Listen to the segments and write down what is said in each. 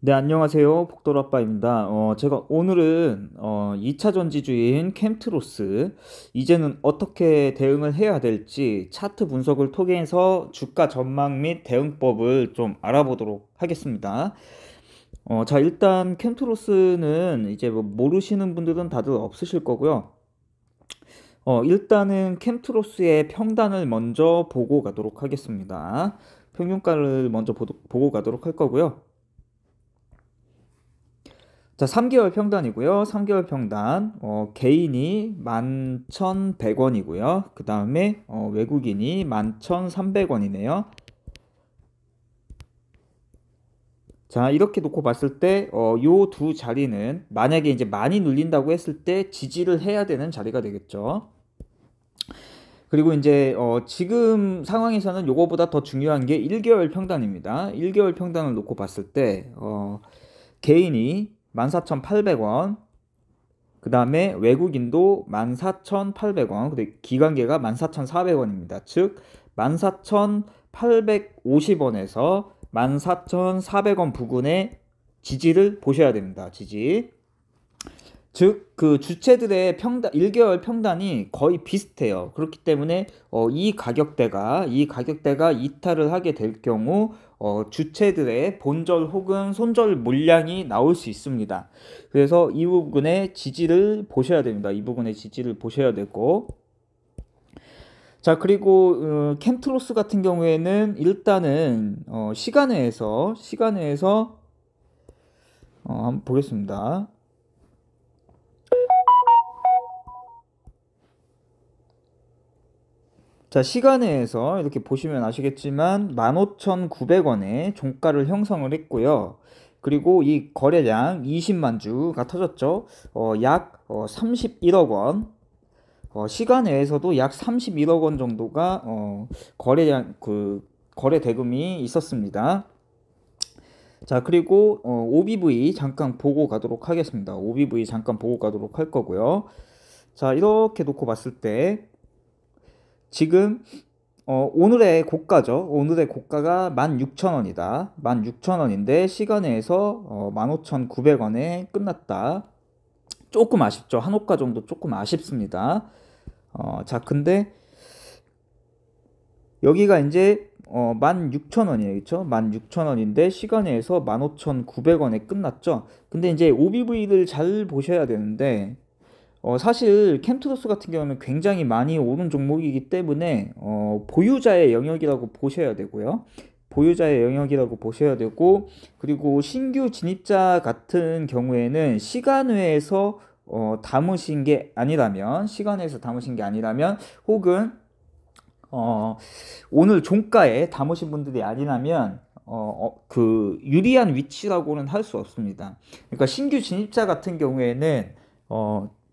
네, 안녕하세요. 복돌아빠입니다. 제가 오늘은 2차 전지주인 캠트로스, 이제는 어떻게 대응을 해야 될지 차트 분석을 통해서 주가 전망 및 대응법을 좀 알아보도록 하겠습니다. 자, 일단 캠트로스는 이제 뭐 모르시는 분들은 다들 없으실 거고요. 일단은 캠트로스의 평단을 먼저 보고 가도록 하겠습니다. 평균가를 먼저 보고 가도록 할 거고요. 자, 3개월 평단이고요. 3개월 평단, 개인이 11,100원이고요. 그 다음에 외국인이 11,300원이네요. 자, 이렇게 놓고 봤을 때, 요 두 자리는 만약에 이제 많이 눌린다고 했을 때 지지를 해야 되는 자리가 되겠죠. 그리고 이제 지금 상황에서는 요거보다 더 중요한 게 1개월 평단입니다. 1개월 평단을 놓고 봤을 때 개인이 14,800원, 그 다음에 외국인도 14,800원, 근데 기관계가 14,400원입니다. 즉 14,850원에서 14,400원 부근의 지지를 보셔야 됩니다. 지지. 즉 그 주체들의 평단 1개월 평단이 거의 비슷해요. 그렇기 때문에 이 가격대가 이탈을 하게 될 경우 주체들의 본절 혹은 손절 물량이 나올 수 있습니다. 그래서 이 부분의 지지를 보셔야 됩니다. 이 부분의 지지를 보셔야 되고, 자, 그리고 캠트로스 같은 경우에는 일단은 시간외에서 한번 보겠습니다. 자, 시간에서 이렇게 보시면 아시겠지만 15,900원에 종가를 형성을 했고요. 그리고 이 거래량 20만 주가 터졌죠. 약 31억 원. 시간외에서도 약 31억 원 정도가 거래량 거래 대금이 있었습니다. 자, 그리고 OBV 잠깐 보고 가도록 하겠습니다. OBV 잠깐 보고 가도록 할 거고요. 자, 이렇게 놓고 봤을 때 지금 오늘의 고가죠. 오늘의 고가가 16,000원이다. 16,000원인데 시간에서 15,900원에 끝났다. 조금 아쉽죠. 한 호가 정도 조금 아쉽습니다. 자, 근데 여기가 이제 16,000원이에요. 그쵸? 16,000원인데 시간에서 15,900원에 끝났죠. 근데 이제 OBV를 잘 보셔야 되는데 사실 캠트로스 같은 경우는 굉장히 많이 오른 종목이기 때문에 보유자의 영역이라고 보셔야 되고요. 보유자의 영역이라고 보셔야 되고, 그리고 신규 진입자 같은 경우에는 시간외에서 담으신 게 아니라면 혹은 오늘 종가에 담으신 분들이 아니라면 그 유리한 위치라고는 할 수 없습니다. 그러니까 신규 진입자 같은 경우에는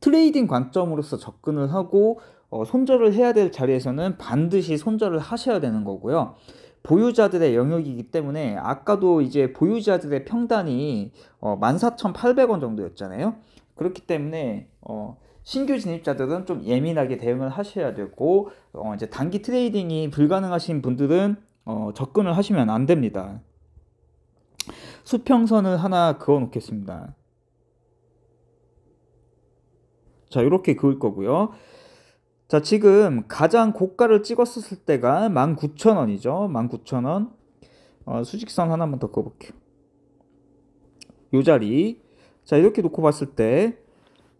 트레이딩 관점으로서 접근을 하고 손절을 해야 될 자리에서는 반드시 손절을 하셔야 되는 거고요. 보유자들의 영역이기 때문에 아까도 이제 보유자들의 평단이 14,800원 정도였잖아요. 그렇기 때문에 신규 진입자들은 좀 예민하게 대응을 하셔야 되고, 이제 단기 트레이딩이 불가능하신 분들은 접근을 하시면 안 됩니다. 수평선을 하나 그어 놓겠습니다. 자, 이렇게 그을 거고요. 자, 지금 가장 고가를 찍었을 때가 19,000원이죠. 19,000원. 수직선 하나만 더 그어볼게요. 요 자리. 자, 이렇게 놓고 봤을 때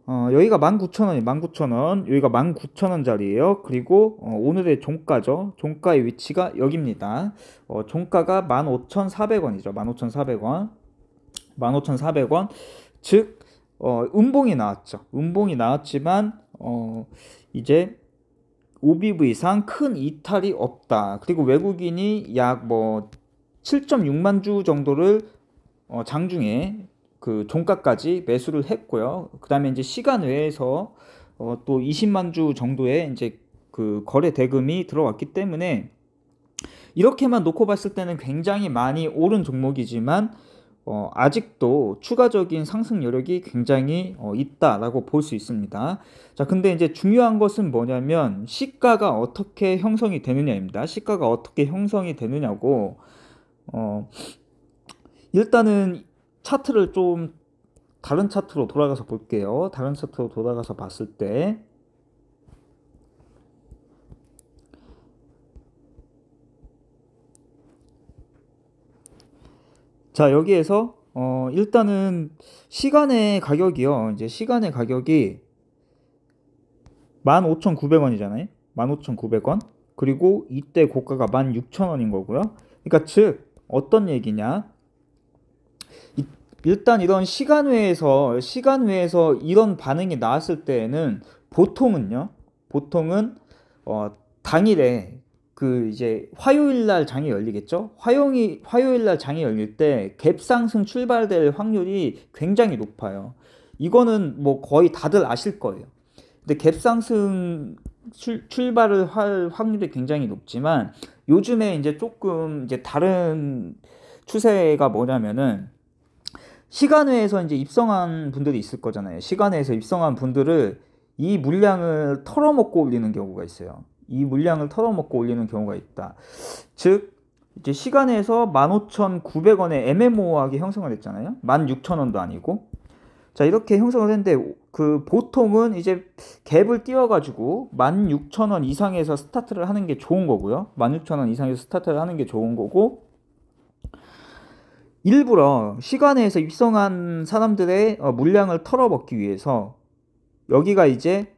여기가 19,000원이 19,000원, 여기가 19,000원 자리예요. 그리고 오늘의 종가죠. 종가의 위치가 여기입니다. 종가가 15,400원이죠. 15,400원. 15,400원. 즉 음봉이 나왔죠. 음봉이 나왔지만 이제 OBV상 큰 이탈이 없다. 그리고 외국인이 약 뭐 7.6만 주 정도를 장중에 그 종가까지 매수를 했고요. 그 다음에 이제 시간 외에서 또 20만 주 정도의 이제 그 거래 대금이 들어왔기 때문에 이렇게만 놓고 봤을 때는 굉장히 많이 오른 종목이지만 아직도 추가적인 상승 여력이 굉장히 있다라고 볼 수 있습니다. 자, 근데 이제 중요한 것은 뭐냐면 시가가 어떻게 형성이 되느냐입니다. 시가가 어떻게 형성이 되느냐고 일단은 차트를 좀 다른 차트로 돌아가서 볼게요. 다른 차트로 돌아가서 봤을 때 자, 여기에서 일단은 시간의 가격이요. 이제 시간의 가격이 15,900원이잖아요. 15,900원. 그리고 이때 고가가 16,000원인 거고요. 그러니까 즉 어떤 얘기냐? 일단 이런 시간 외에서 이런 반응이 나왔을 때에는 보통은 당일에 그 이제 화요일 날 장이 열리겠죠? 화요일 날 장이 열릴 때 갭상승 출발될 확률이 굉장히 높아요. 이거는 뭐 거의 다들 아실 거예요. 근데 갭상승 출발을 할 확률이 굉장히 높지만 요즘에 이제 조금 이제 다른 추세가 뭐냐면은 시간외에서 이제 입성한 분들이 있을 거잖아요. 시간외에서 입성한 분들을 이 물량을 털어먹고 올리는 경우가 있어요. 이 물량을 털어먹고 올리는 경우가 있다. 즉 이제 시간에서 15,900원에 애매모호하게 형성을 했잖아요. 16,000원도 아니고. 자, 이렇게 형성을 했는데 그 보통은 이제 갭을 띄워가지고 16,000원 이상에서 스타트를 하는 게 좋은 거고요. 16,000원 이상에서 스타트를 하는 게 좋은 거고, 일부러 시간에서 입성한 사람들의 물량을 털어먹기 위해서 여기가 이제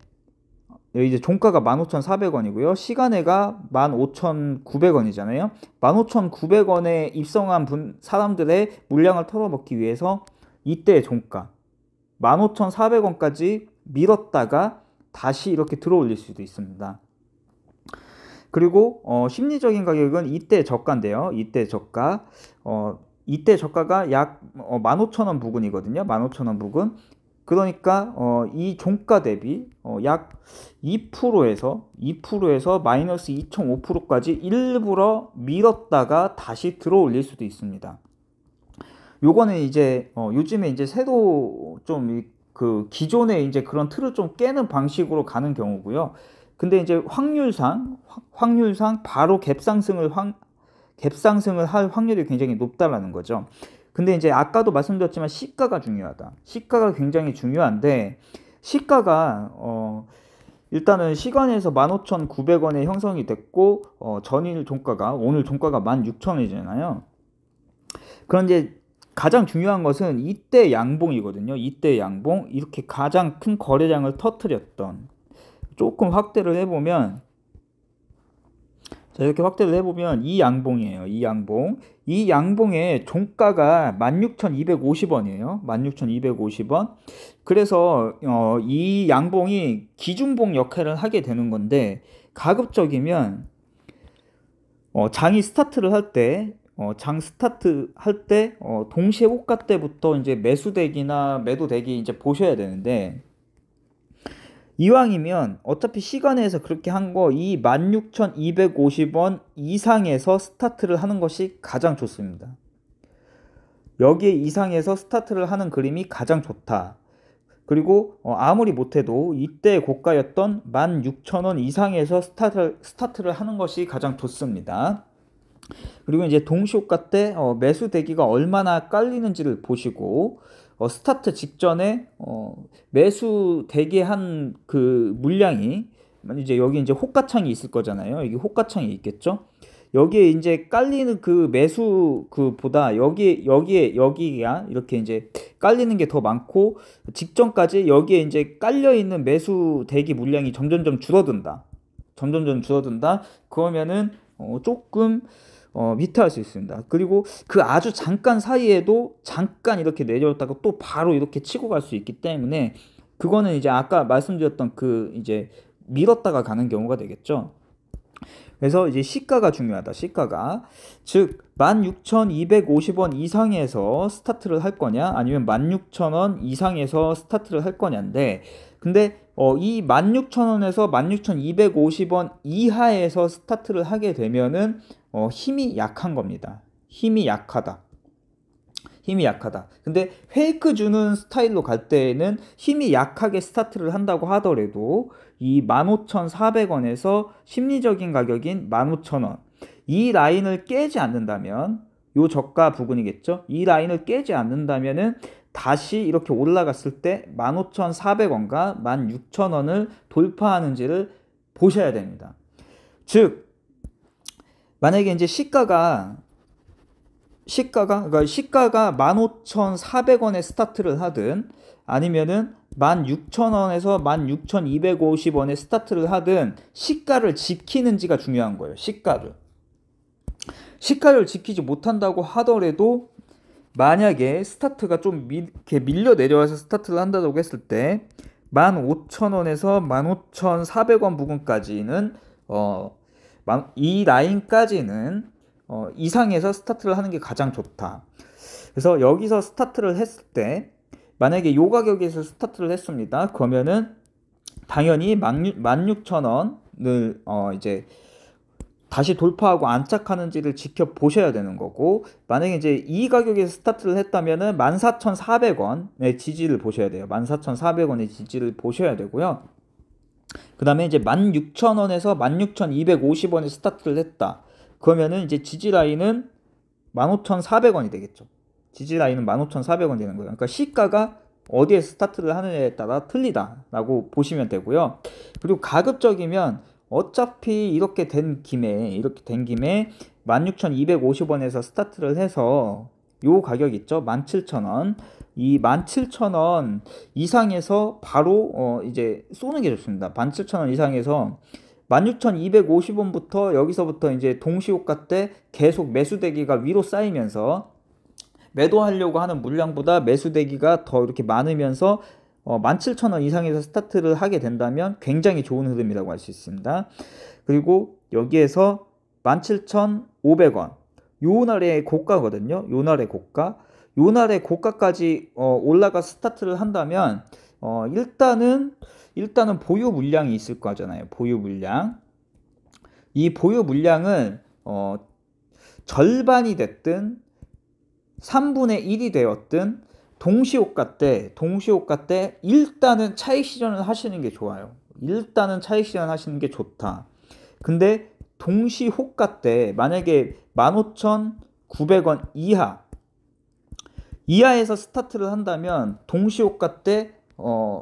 종가가 15,400원이고요. 시간에가 15,900원이잖아요. 15,900원에 입성한 사람들의 물량을 털어먹기 위해서 이때 종가 15,400원까지 밀었다가 다시 이렇게 들어올릴 수도 있습니다. 그리고 심리적인 가격은 이때 저가인데요. 이때 저가가 약 15,000원 부근이거든요. 15,000원 부근. 그러니까 이 종가 대비 약 2%에서 마이너스 2.5%까지 일부러 밀었다가 다시 들어올릴 수도 있습니다. 요거는 이제 요즘에 이제 새로 좀 그 기존의 이제 그런 틀을 좀 깨는 방식으로 가는 경우고요. 근데 이제 확률상 바로 갭상승을 할 확률이 굉장히 높다라는 거죠. 근데 이제 아까도 말씀드렸지만 시가가 중요하다. 시가가 굉장히 중요한데 시가가 일단은 시간에서 15,900원에 형성이 됐고 오늘 종가가 16,000원이잖아요. 그런데 가장 중요한 것은 이때 양봉이거든요. 이때 양봉, 이렇게 가장 큰 거래량을 터뜨렸던, 조금 확대를 해보면, 자, 이렇게 확대를 해보면 이 양봉이에요. 이 양봉의 종가가 16,250원이에요. 16,250원. 그래서 이 양봉이 기준봉 역할을 하게 되는 건데, 가급적이면 장이 스타트를 할 때 동시에 호가 때부터 이제 매수대기나 매도대기 이제 보셔야 되는데, 이왕이면 어차피 시간에서 그렇게 한 거 이 16,250원 이상에서 스타트를 하는 것이 가장 좋습니다. 여기에 이상에서 스타트를 하는 그림이 가장 좋다. 그리고 아무리 못해도 이때 고가였던 16,000원 이상에서 스타트를 하는 것이 가장 좋습니다. 그리고 이제 동시호가 때 매수 대기가 얼마나 깔리는지를 보시고 스타트 직전에 매수 대기한 그 물량이 이제 여기 이제 호가창이 있을 거잖아요. 여기 호가창이 있겠죠. 여기에 이제 깔리는 그 매수 그보다 여기가 이렇게 이제 깔리는 게 더 많고 직전까지 여기에 이제 깔려 있는 매수 대기 물량이 점점점 줄어든다. 그러면은 조금 위태할 수 있습니다. 그리고 그 아주 잠깐 사이에도 잠깐 이렇게 내려왔다가 또 바로 이렇게 치고 갈 수 있기 때문에 그거는 이제 아까 말씀드렸던 그 이제 밀었다가 가는 경우가 되겠죠. 그래서 이제 시가가 중요하다. 시가가 즉 16,250원 이상에서 스타트를 할 거냐 아니면 16,000원 이상에서 스타트를 할 거냐인데, 근데 이 16,000원에서 16,250원 이하에서 스타트를 하게 되면은 힘이 약한 겁니다. 힘이 약하다. 근데 페이크 주는 스타일로 갈 때에는 힘이 약하게 스타트를 한다고 하더라도 이 15,400원에서 심리적인 가격인 15,000원 이 라인을 깨지 않는다면 요 저가 부근이겠죠. 이 라인을 깨지 않는다면은 다시 이렇게 올라갔을 때 15,400원과 16,000원을 돌파하는지를 보셔야 됩니다. 즉 만약에 이제 시가가 그러니까 시가가 15,400원에 스타트를 하든 아니면은 16,000원에서 16,250원에 스타트를 하든 시가를 지키는지가 중요한 거예요. 시가를 지키지 못한다고 하더라도 만약에 스타트가 좀 이렇게 밀려 내려와서 스타트를 한다고 했을 때 15,000원에서 15,400원 부근까지는 이 라인까지는 이상에서 스타트를 하는 게 가장 좋다. 그래서 여기서 스타트를 했을 때 만약에 요 가격에서 스타트를 했습니다. 그러면은 당연히 16,000원을 이제 다시 돌파하고 안착하는지를 지켜보셔야 되는 거고, 만약에 이제 이 가격에서 스타트를 했다면은 14,400원의 지지를 보셔야 돼요. 14,400원의 지지를 보셔야 되고요. 그 다음에 이제 16,000원에서 16,250원에 스타트를 했다. 그러면은 이제 지지 라인은 15,400원이 되겠죠. 지지 라인은 15,400원 되는 거예요. 그러니까 시가가 어디에 스타트를 하느냐에 따라 틀리다라고 보시면 되고요. 그리고 가급적이면 어차피 이렇게 된 김에 16,250원에서 스타트를 해서 요 가격 있죠? 17,000원. 이 17,000원 이상에서 바로 이제 쏘는 게 좋습니다. 17,000원 이상에서 16,250원부터 여기서부터 이제 동시호가 때 계속 매수대기가 위로 쌓이면서 매도하려고 하는 물량보다 매수대기가 더 이렇게 많으면서 17,000원 이상에서 스타트를 하게 된다면 굉장히 좋은 흐름이라고 할 수 있습니다. 그리고 여기에서 17,500원 요 날의 고가거든요. 요 날의 고가까지 올라가 스타트를 한다면 일단은 보유 물량이 있을 거잖아요. 보유 물량. 이 보유 물량을 절반이 됐든 3분의 1이 되었든 동시호가 때 일단은 차익 실현을 하시는 게 좋아요. 일단은 차익 실현 하시는 게 좋다. 근데 동시호가 때 만약에 15,900원 이하에서 스타트를 한다면 동시호가 때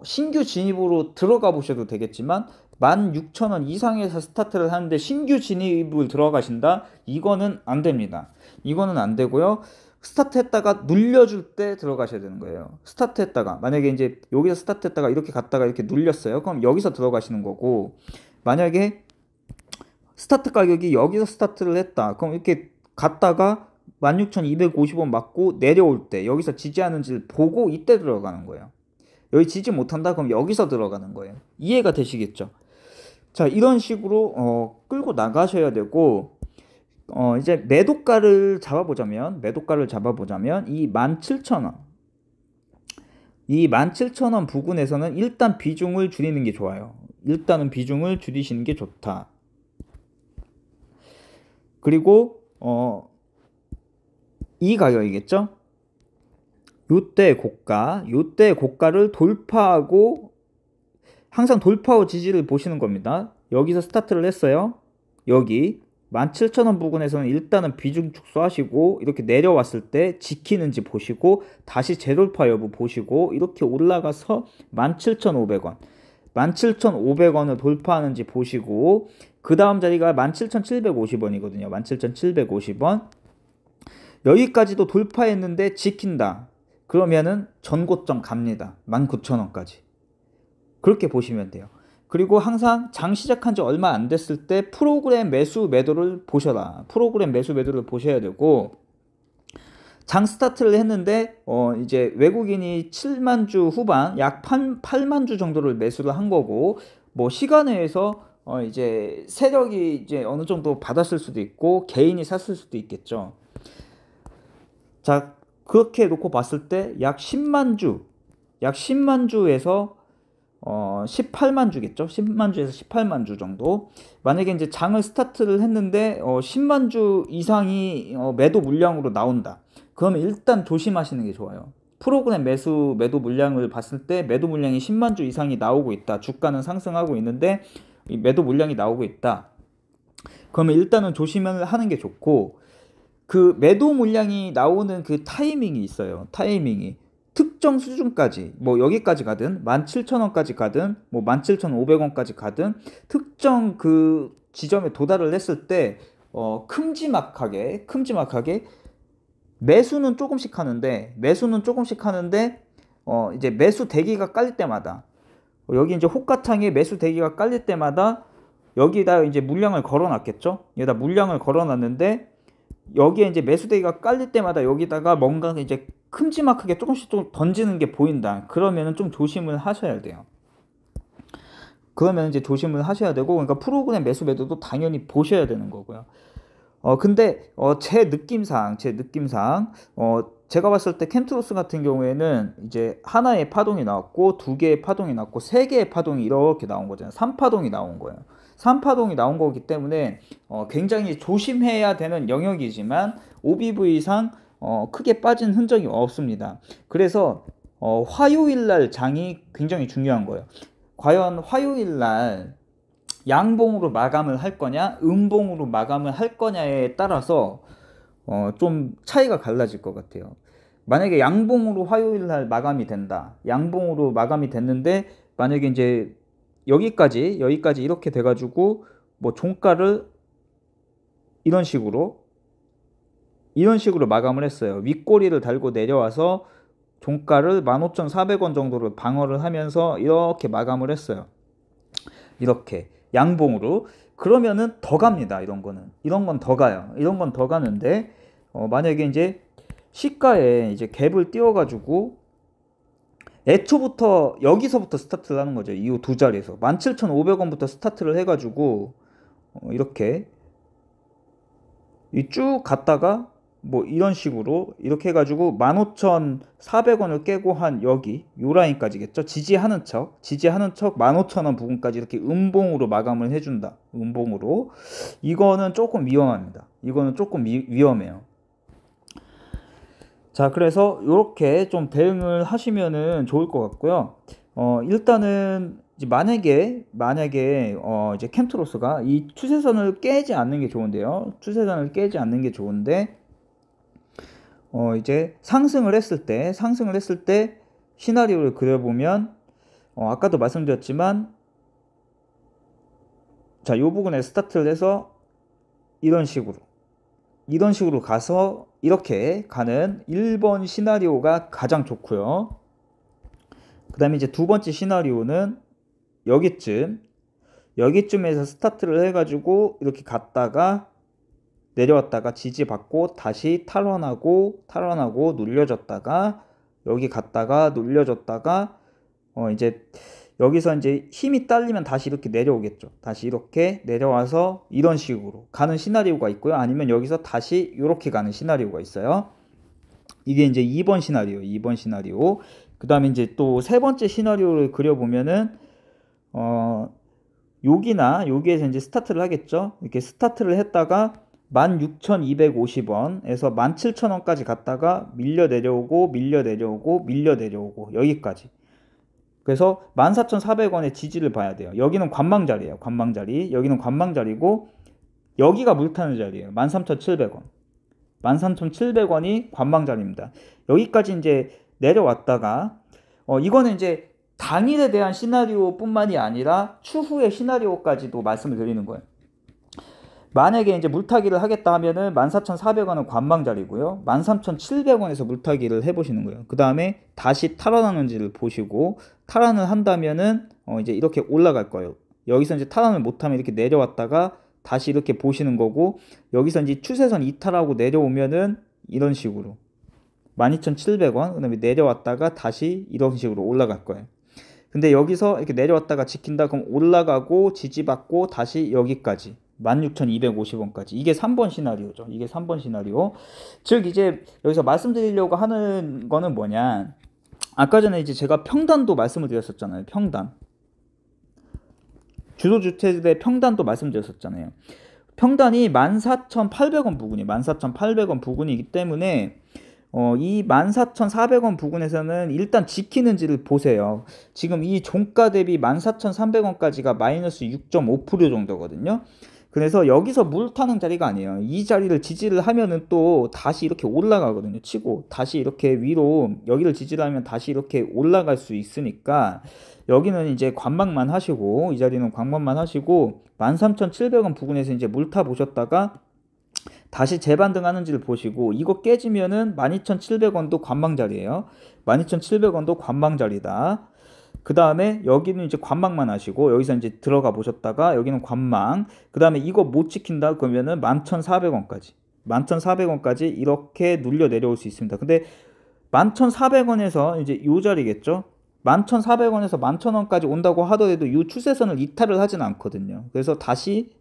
신규 진입으로 들어가 보셔도 되겠지만 16,000원 이상에서 스타트를 하는데 신규 진입을 들어가신다? 이거는 안 됩니다. 이거는 안 되고요. 스타트했다가 눌려줄 때 들어가셔야 되는 거예요. 스타트했다가 만약에 이제 여기서 스타트했다가 이렇게 갔다가 이렇게 눌렸어요. 그럼 여기서 들어가시는 거고, 만약에 스타트 가격이 여기서 스타트를 했다. 그럼 이렇게 갔다가 16,250원 맞고 내려올 때 여기서 지지하는지를 보고 이때 들어가는 거예요. 여기 지지 못한다? 그럼 여기서 들어가는 거예요. 이해가 되시겠죠? 자, 이런 식으로 끌고 나가셔야 되고, 이제 매도가를 잡아보자면 이 17,000원 부근에서는 일단 비중을 줄이는 게 좋아요. 일단은 비중을 줄이시는 게 좋다. 그리고 이 가격이겠죠? 요때 고가를 돌파하고, 항상 돌파 후 지지를 보시는 겁니다. 여기서 스타트를 했어요. 여기 17,000원 부근에서는 일단은 비중 축소하시고 이렇게 내려왔을 때 지키는지 보시고 다시 재돌파 여부 보시고 이렇게 올라가서 17,500원을 돌파하는지 보시고, 그 다음 자리가 17,750원이거든요. 17,750원. 여기까지도 돌파했는데 지킨다. 그러면은 전고점 갑니다. 19,000원까지. 그렇게 보시면 돼요. 그리고 항상 장 시작한 지 얼마 안 됐을 때 프로그램 매수 매도를 보셔라. 프로그램 매수 매도를 보셔야 되고, 장 스타트를 했는데 이제 외국인이 7만 주 후반 약 8만 주 정도를 매수를 한 거고, 뭐 시간에 의해서 이제 세력이 이제 어느 정도 받았을 수도 있고 개인이 샀을 수도 있겠죠. 자, 그렇게 놓고 봤을 때 약 10만 주에서 18만 주겠죠. 10만 주에서 18만 주 정도. 만약에 이제 장을 스타트를 했는데 10만 주 이상이 매도 물량으로 나온다. 그러면 일단 조심하시는 게 좋아요. 프로그램 매도 물량을 봤을 때 매도 물량이 10만 주 이상이 나오고 있다. 주가는 상승하고 있는데 매도 물량이 나오고 있다. 그러면 일단은 조심을 하는 게 좋고, 그 매도 물량이 나오는 그 타이밍이 있어요. 타이밍이. 특정 수준까지, 뭐 여기까지 가든 17,000원까지 가든 뭐 17,500원까지 가든 특정 그 지점에 도달을 했을 때 큼지막하게 매수는 조금씩 하는데 이제 매수 대기가 깔릴 때마다 여기 이제 호가창에 매수 대기가 깔릴 때마다 여기다 이제 물량을 걸어놨겠죠. 여기다 물량을 걸어놨는데 여기에 이제 매수 대기가 깔릴 때마다 여기다가 뭔가 이제 큼지막하게 조금씩 좀 던지는 게 보인다. 그러면은 좀 조심을 하셔야 돼요. 그러면 이제 조심을 하셔야 되고, 그러니까 프로그램 매수 매도도 당연히 보셔야 되는 거고요. 근데 제 느낌상 제가 봤을 때 캠트로스 같은 경우에는 이제 하나의 파동이 나왔고, 두 개의 파동이 나왔고, 세 개의 파동이 이렇게 나온 거잖아요. 3파동이 나온 거예요. 3파동이 나온 거기 때문에 굉장히 조심해야 되는 영역이지만 OBV상 크게 빠진 흔적이 없습니다. 그래서 화요일날 장이 굉장히 중요한 거예요. 과연 화요일날 양봉으로 마감을 할 거냐, 음봉으로 마감을 할 거냐에 따라서 좀 차이가 갈라질 것 같아요. 만약에 양봉으로 화요일날 마감이 된다. 양봉으로 마감이 됐는데 만약에 이제 여기까지 이렇게 돼가지고 뭐 종가를 이런 식으로 마감을 했어요. 윗꼬리를 달고 내려와서 종가를 15,400원 정도를 방어를 하면서 이렇게 마감을 했어요. 이렇게 양봉으로. 그러면은 더 갑니다. 이런 건 더 가요. 이런 건 더 가는데 만약에 이제 시가에 이제 갭을 띄워가지고 애초부터 여기서부터 스타트를 하는 거죠. 이 두 자리에서 17,500원부터 스타트를 해가지고 이렇게 쭉 갔다가 뭐 이런 식으로 이렇게 해가지고 15,400원을 깨고 한 여기 요 라인까지겠죠. 지지하는 척 15,000원 부분까지 이렇게 음봉으로 마감을 해준다. 음봉으로. 이거는 조금 위험합니다. 이거는 조금 위험해요. 자, 그래서 이렇게 좀 대응을 하시면은 좋을 것 같고요. 일단은 이제 만약에 이제 캠트로스가 이 추세선을 깨지 않는 게 좋은데요. 추세선을 깨지 않는 게 좋은데 이제 상승을 했을 때 시나리오를 그려보면 아까도 말씀드렸지만 자, 요 부분에 스타트를 해서 이런 식으로 가서 이렇게 가는 1번 시나리오가 가장 좋고요. 그 다음에 이제 두 번째 시나리오는 여기쯤에서 스타트를 해가지고 이렇게 갔다가 내려왔다가 지지받고 다시 탈환하고 눌려졌다가 여기 갔다가 눌려졌다가 이제 여기서 이제 힘이 딸리면 다시 이렇게 내려오겠죠. 다시 이렇게 내려와서 이런 식으로 가는 시나리오가 있고요. 아니면 여기서 다시 이렇게 가는 시나리오가 있어요. 이게 이제 2번 시나리오. 그 다음에 이제 또 세 번째 시나리오를 그려보면은 여기에서 이제 스타트를 하겠죠. 이렇게 스타트를 했다가 16,250원에서 17,000원까지 갔다가 밀려 내려오고 여기까지. 그래서 14,400원의 지지를 봐야 돼요. 여기는 관망자리예요. 여기는 관망자리고 여기가 물타는 자리예요. 13,700원. 13,700원이 관망자리입니다. 여기까지 이제 내려왔다가 이거는 이제 당일에 대한 시나리오 뿐만이 아니라 추후의 시나리오까지도 말씀을 드리는 거예요. 만약에 이제 물타기를 하겠다 하면은 14,400원은 관망자리고요. 13,700원에서 물타기를 해보시는 거예요. 그 다음에 다시 탈환하는지를 보시고 탈환을 한다면은 이제 이렇게 올라갈 거예요. 여기서 이제 탈환을 못하면 이렇게 내려왔다가 다시 이렇게 보시는 거고 여기서 이제 추세선 이탈하고 내려오면은 이런 식으로 12,700원 그 다음에 내려왔다가 다시 이런 식으로 올라갈 거예요. 근데 여기서 이렇게 내려왔다가 지킨다 그럼 올라가고 지지받고 다시 여기까지 16,250원까지. 이게 3번 시나리오죠. 이게 3번 시나리오. 즉 이제 여기서 말씀드리려고 하는 거는 뭐냐. 아까 전에 이제 제가 평단도 말씀을 드렸었잖아요. 평단. 주도주택의 평단도 말씀드렸었잖아요. 평단이 14,800원 부근이 14,800원 부근이기 때문에 이 14,400원 부근에서는 일단 지키는지를 보세요. 지금 이 종가 대비 14,300원까지가 마이너스 6.5% 정도거든요. 그래서 여기서 물 타는 자리가 아니에요. 이 자리를 지지를 하면은 또 다시 이렇게 올라가거든요. 치고 다시 이렇게 위로 여기를 지지를 하면 다시 이렇게 올라갈 수 있으니까 여기는 이제 관망만 하시고 이 자리는 관망만 하시고 13,700원 부근에서 이제 물 타 보셨다가 다시 재반등하는지를 보시고 이거 깨지면은 12,700원도 관망 자리예요. 12,700원도 관망 자리다. 그 다음에 여기는 이제 관망만 하시고 여기서 이제 들어가 보셨다가 여기는 관망. 그 다음에 이거 못 지킨다 그러면은 11,400원까지 11,400원까지 이렇게 눌려 내려올 수 있습니다. 근데 11,400원에서 이제 요 자리겠죠. 11,400원에서 11,000원까지 온다고 하더라도 이 추세선을 이탈을 하진 않거든요. 그래서 다시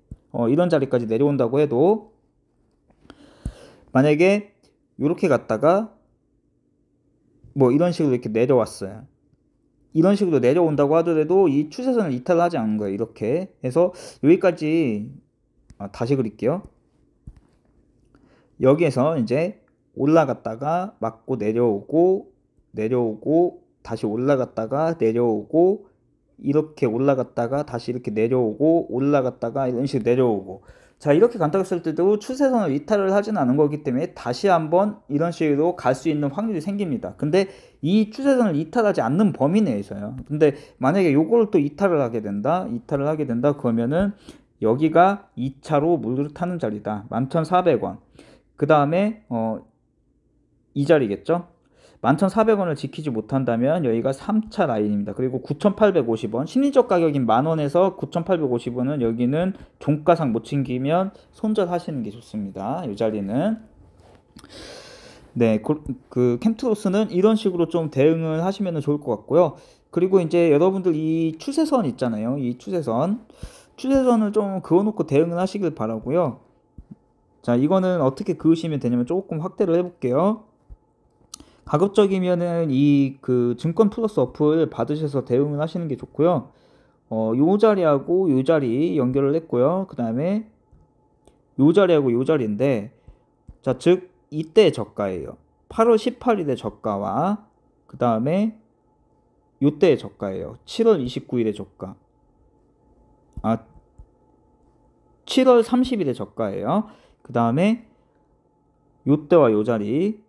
이런 자리까지 내려온다고 해도 만약에 이렇게 갔다가 뭐 이런 식으로 이렇게 내려왔어요. 이런 식으로 내려온다고 하더라도 이 추세선을 이탈을 하지 않은 거예요. 이렇게 해서 여기까지 다시 그릴게요. 여기에서 이제 올라갔다가 맞고 내려오고 내려오고 다시 올라갔다가 내려오고 이렇게 올라갔다가 다시 이렇게 내려오고 올라갔다가 이런 식으로 내려오고 자 이렇게 간다고 했을 때도 추세선을 이탈을 하지는 않은 거기 때문에 다시 한번 이런 식으로 갈 수 있는 확률이 생깁니다. 근데 이 추세선을 이탈하지 않는 범위 내에서요. 근데 만약에 요거를 또 이탈을 하게 된다 그러면은 여기가 2차로 물을 타는 자리다. 11,400원. 그 다음에 이 자리겠죠. 11,400원을 지키지 못한다면 여기가 3차 라인입니다. 그리고 9,850원 심리적 가격인 만원에서 9,850원은 여기는 종가상 못 챙기면 손절하시는 게 좋습니다. 이 자리는 네, 그 캠트로스는 이런 식으로 좀 대응을 하시면 좋을 것 같고요. 그리고 이제 여러분들 이 추세선 있잖아요. 이 추세선을 좀 그어놓고 대응을 하시길 바라고요. 자, 이거는 어떻게 그으시면 되냐면 조금 확대를 해볼게요. 가급적이면은 이 그 증권 플러스 어플 받으셔서 대응을 하시는 게 좋고요. 요 자리하고 요 자리 연결을 했고요. 그 다음에 요 자리하고 요 자리인데, 자, 즉 이때 저가예요. 8월 18일의 저가와 그 다음에 요때의 저가예요. 7월 29일의 저가. 7월 30일의 저가예요. 그 다음에 요때와 요 자리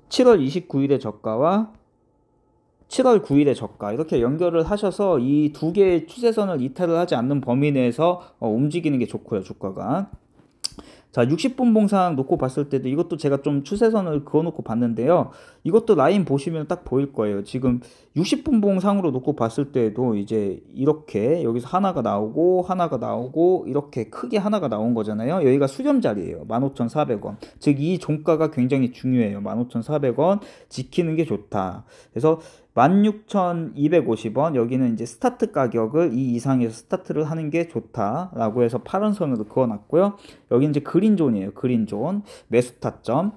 7월 29일의 저가와 7월 9일의 저가 이렇게 연결을 하셔서 이 두 개의 추세선을 이탈을 하지 않는 범위 내에서 움직이는 게 좋고요. 주가가. 자, 60분 봉상 놓고 봤을 때도 이것도 제가 좀 추세선을 그어 놓고 봤는데요. 이것도 라인 보시면 딱 보일 거예요. 지금 60분 봉상으로 놓고 봤을 때도 이제 이렇게 여기서 하나가 나오고 이렇게 크게 하나가 나온 거잖아요. 여기가 수렴 자리예요. 15,400원. 즉 이 종가가 굉장히 중요해요. 15,400원 지키는 게 좋다. 그래서 16,250원 여기는 이제 스타트 가격을 이 이상에서 스타트를 하는 게 좋다라고 해서 파란 선으로 그어놨고요. 여기 이제 그린존이에요. 그린존 매수 타점.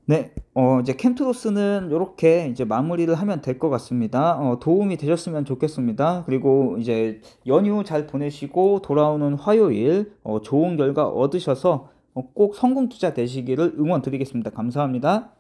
네, 이제 캠트로스는 이렇게 이제 마무리를 하면 될 것 같습니다. 도움이 되셨으면 좋겠습니다. 그리고 이제 연휴 잘 보내시고 돌아오는 화요일 좋은 결과 얻으셔서 꼭 성공 투자 되시기를 응원 드리겠습니다. 감사합니다.